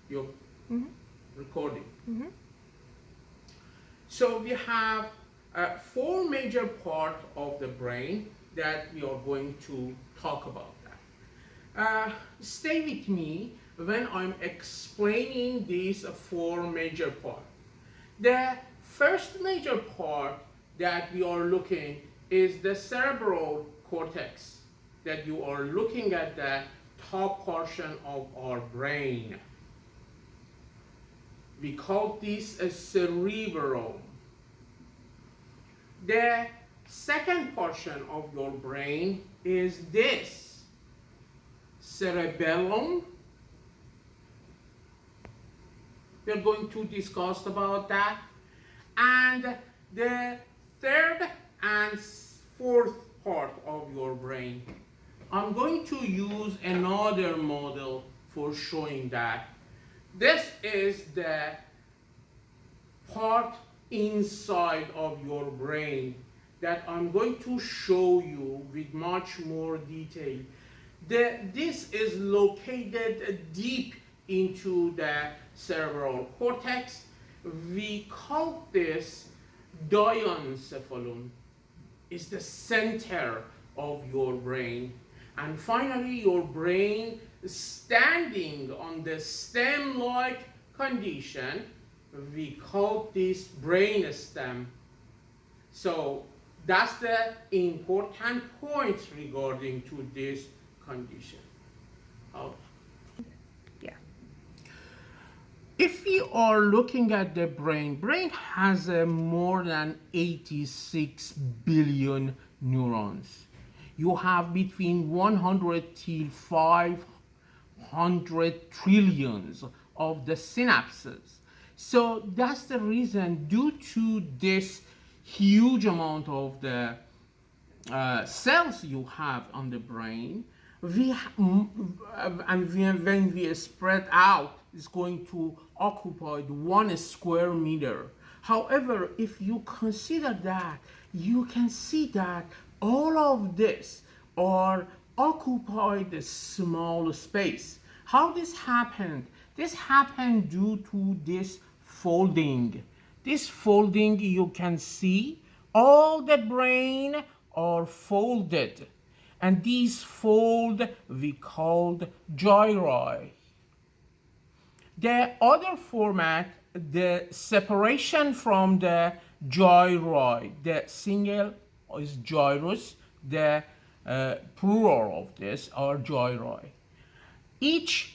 your Mm-hmm. recording. Mm-hmm. So we have four major parts of the brain that we are going to talk about that. Stay with me when I'm explaining these four major parts. The first major part that we are looking is the cerebral cortex, that you are looking at the top portion of our brain. We call this a cerebellum. The second portion of your brain is this cerebellum. We're going to discuss about that. And the third and fourth part of your brain, I'm going to use another model for showing that. This is the part inside of your brain that I'm going to show you with much more detail. This is located deep into the cerebral cortex. We call this diencephalon. It's the center of your brain. And finally, your brain standing on the stem-like condition, we call this brain stem. So that's the important point regarding to this condition. Yeah. If we are looking at the brain has more than 86 billion neurons. You have between 100 till 500 trillions of the synapses. So that's the reason, due to this huge amount of the cells you have on the brain, when we spread out, it's going to occupy 1 square meter. However, if you consider that, you can see that all of this are occupied a small space. How this happened? This happened due to this folding. This folding, you can see all the brain are folded, and these fold we called gyri. The other format, the separation from the gyri, the single is gyrus, the plural of this are gyri. Each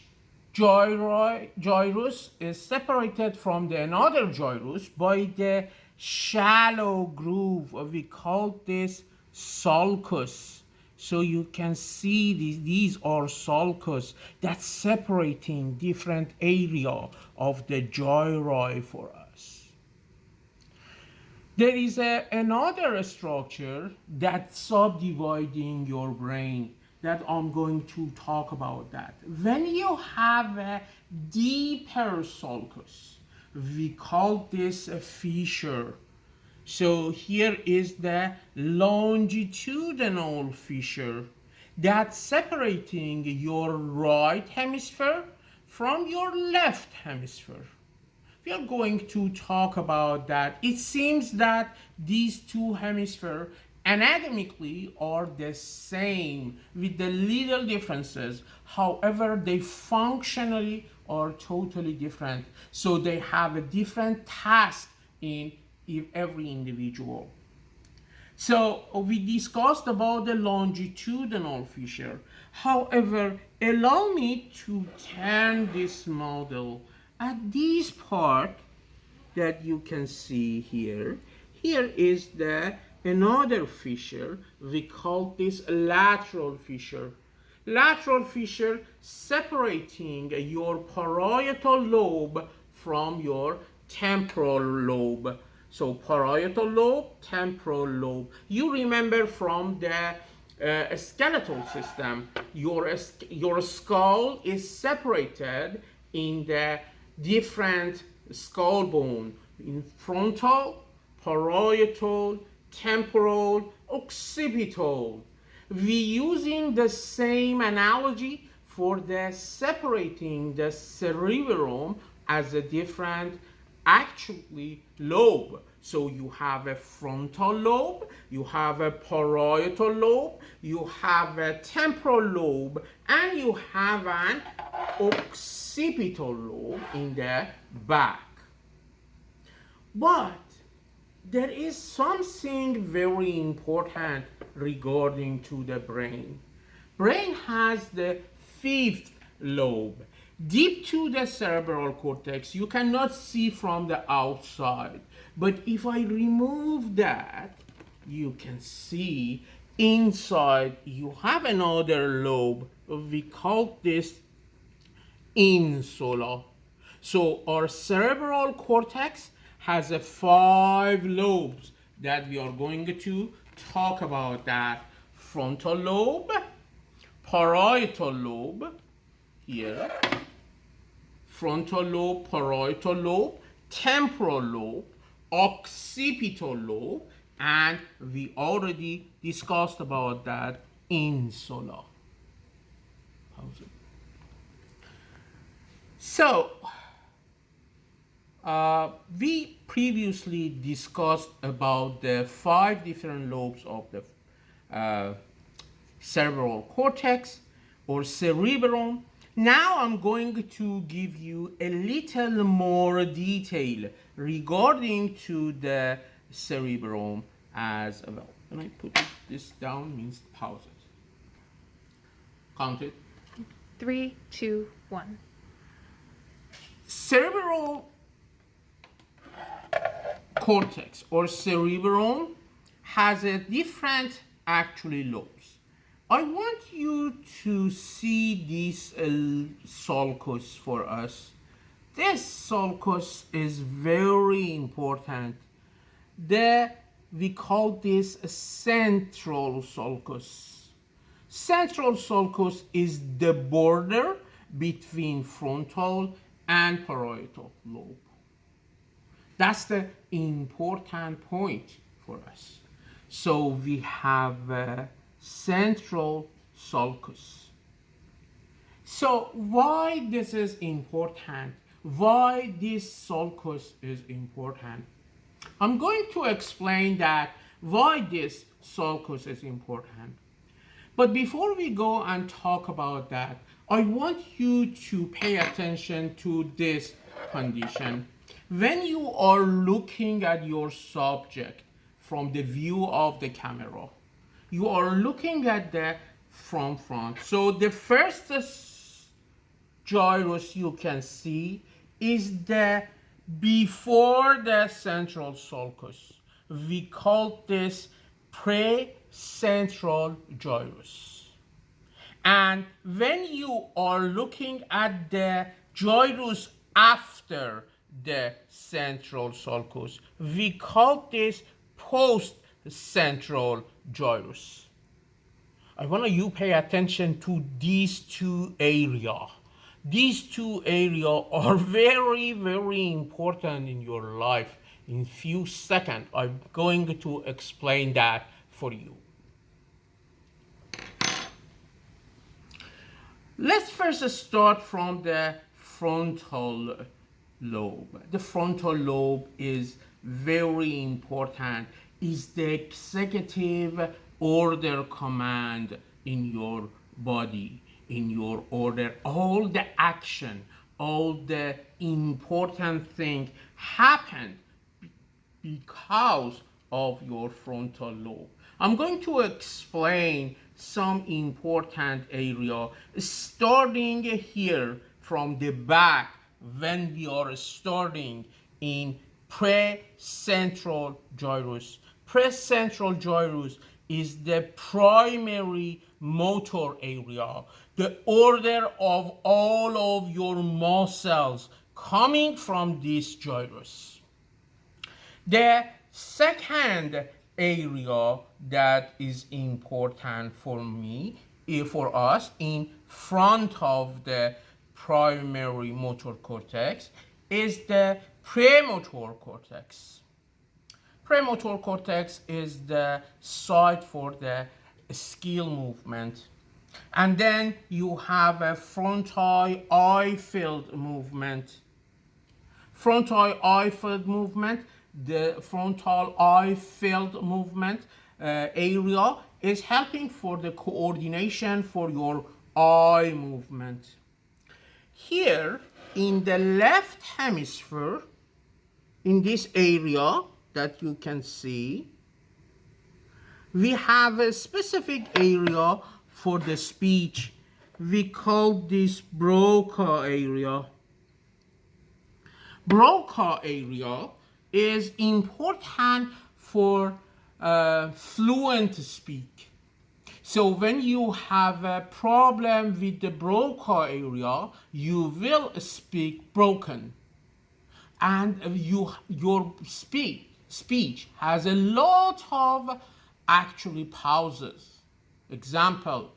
gyrus is separated from the another gyrus by the shallow groove. We call this sulcus. So you can see these are sulcus that's separating different area of the gyri for us. There is another structure that's subdividing your brain that I'm going to talk about that. When you have a deeper sulcus, we call this a fissure. So here is the longitudinal fissure that's separating your right hemisphere from your left hemisphere. We are going to talk about that. It seems that these two hemispheres anatomically are the same with the little differences. However, they functionally are totally different. So they have a different task in every individual. So we discussed about the longitudinal fissure. However, allow me to turn this model at this part that you can see here. Here is the another fissure. We call this lateral fissure. Lateral fissure separating your parietal lobe from your temporal lobe. So parietal lobe, temporal lobe. You remember from the skeletal system, your skull is separated in the different skull bone, in frontal, parietal, temporal, occipital. We using the same analogy for the separating the cerebellum as a different actually lobe. So you have a frontal lobe, you have a parietal lobe, you have a temporal lobe, and you have an occipital lobe in the back. But there is something very important regarding to the brain. Brain has the fifth lobe deep to the cerebral cortex. You cannot see from the outside, but if I remove that, you can see inside you have another lobe. We call this insula. So our cerebral cortex has a 5 lobes that we are going to talk about. That frontal lobe, parietal lobe here, frontal lobe, parietal lobe, temporal lobe, occipital lobe, and we already discussed about that insula. How's it? So, we previously discussed about the 5 different lobes of the cerebral cortex or cerebellum. Now I'm going to give you a little more detail regarding to the cerebellum as well. When I put this down means pause it. Count it. 3, 2, 1. Cerebral cortex or cerebellum has a different actually lobes. I want you to see this sulcus for us. This sulcus is very important. We call this a central sulcus. Central sulcus is the border between frontal and parietal lobe. That's the important point for us. So we have a central sulcus. So why this is important? Why this sulcus is important? I'm going to explain that why this sulcus is important. But before we go and talk about that, I want you to pay attention to this condition. When you are looking at your subject from the view of the camera, you are looking at the front. So the first gyrus you can see is the before the central sulcus. We call this precentral gyrus. And when you are looking at the gyrus after the central sulcus, we call this post-central gyrus. I want you pay attention to these two areas. These two areas are very, very important in your life. In few seconds, I'm going to explain that for you. Let's first start from the frontal lobe. The frontal lobe is very important. It's the executive order command in your body, in your order. All the action, all the important thing happened because of your frontal lobe. I'm going to explain some important area starting here from the back when we are starting in precentral gyrus. Precentral gyrus is the primary motor area, the order of all of your muscles coming from this gyrus. The second area that is important for us in front of the primary motor cortex is the premotor cortex. Premotor cortex is the site for the skill movement. And then you have a frontal eye field movement. Frontal eye field movement, the frontal eye field movement area is helping for the coordination for your eye movement. Here in the left hemisphere, in this area that you can see, we have a specific area for the speech. We call this Broca area. Broca area is important for fluent speak. So when you have a problem with the Broca area, you will speak broken. And your speech has a lot of actually pauses. Example,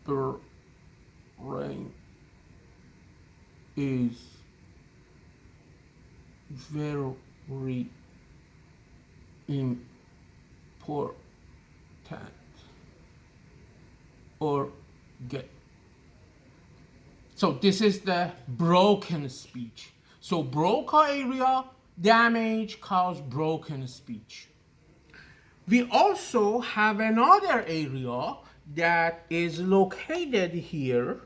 brain is very important or get. So this is the broken speech. So Broca area damage cause broken speech. We also have another area that is located here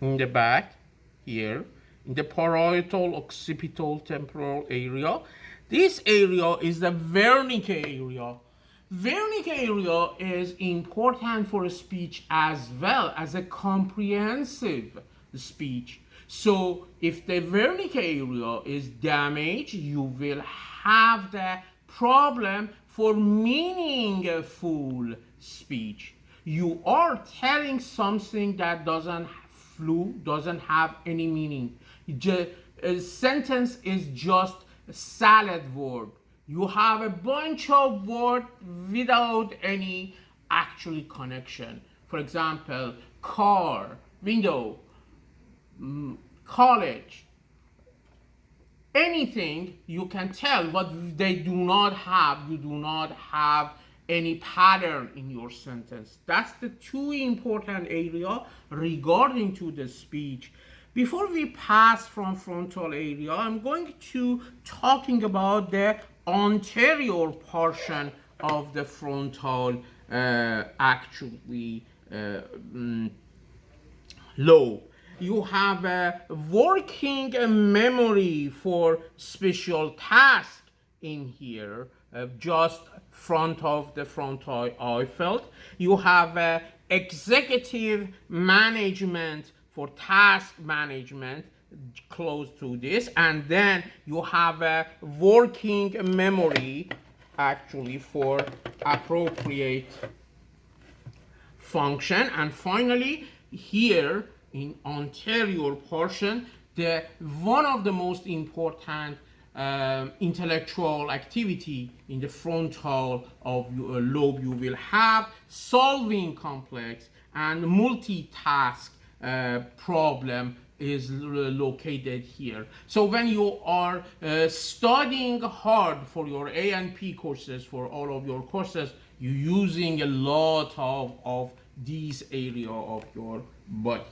in the back, here in the parietal occipital temporal area. This area is the Wernicke area. Wernicke area is important for speech as well as a comprehensive speech. So if the Wernicke area is damaged, you will have the problem for meaningful speech. You are telling something that doesn't have any meaning. A sentence is just a salad word. You have a bunch of words without any actually connection. For example, car, window, college, anything you can tell, but they do not have, you do not have any pattern in your sentence. That's the two important area regarding to the speech. Before we pass from frontal area, I'm going to talking about the anterior portion of the frontal lobe. You have a working memory for special task in here, just front of the frontal eye field. You have executive management for task management close to this, and then you have a working memory actually for appropriate function. And finally here in anterior portion, the one of the most important intellectual activity in the frontal of your lobe, you will have solving complex and multitask problem is located here. So when you are studying hard for your A&P courses, for all of your courses, you're using a lot of these area of your body.